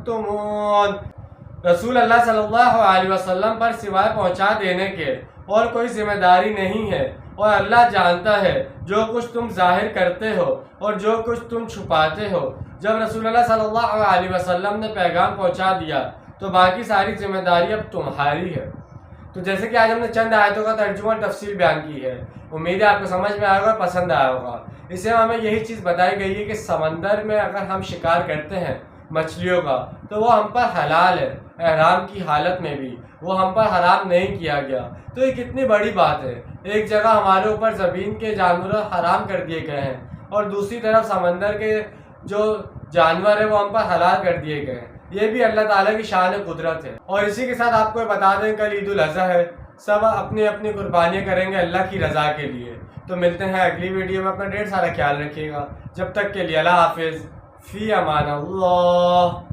تکتمون۔ رسول اللہ صلی اللہ علیہ وسلم پر سوائے پہنچا دینے کے اور کوئی ذمہ داری نہیں ہے، اور اللہ جانتا ہے جو کچھ تم ظاہر کرتے ہو اور جو کچھ تم چھپاتے ہو۔ جب رسول اللہ صلی اللہ علیہ وسلم نے پیغام پہنچا دیا تو باقی ساری ذمہ داری اب تمہاری ہے۔ تو جیسے کہ آج ہم نے چند آیتوں کا ترجمہ اور تفصیل بیان کی ہے، امید ہے آپ کو سمجھ میں آئے گا اور پسند آیا ہوگا۔ اس سے ہمیں یہی چیز بتائی گئی ہے کہ سمندر میں اگر ہم شکار کرتے ہیں مچھلیوں کا تو وہ ہم پر حلال ہے، احرام کی حالت میں بھی وہ ہم پر حرام نہیں کیا گیا۔ تو یہ کتنی بڑی بات ہے، ایک جگہ ہمارے اوپر زمین کے جانور حرام کر دیے گئے ہیں اور دوسری طرف سمندر کے جو جانور ہیں وہ ہم پر حلال کر دیے گئے ہیں۔ یہ بھی اللہ تعالیٰ کی شان قدرت ہے۔ اور اسی کے ساتھ آپ کو بتا دیں کل عید الاضحیٰ ہے، سب اپنی اپنی قربانیاں کریں گے اللہ کی رضا کے لیے۔ تو ملتے ہیں اگلی ویڈیو میں، اپنا ڈھیر سارا خیال رکھیے گا، جب تک کے لیے اللہ حافظ، فی امان اللہ۔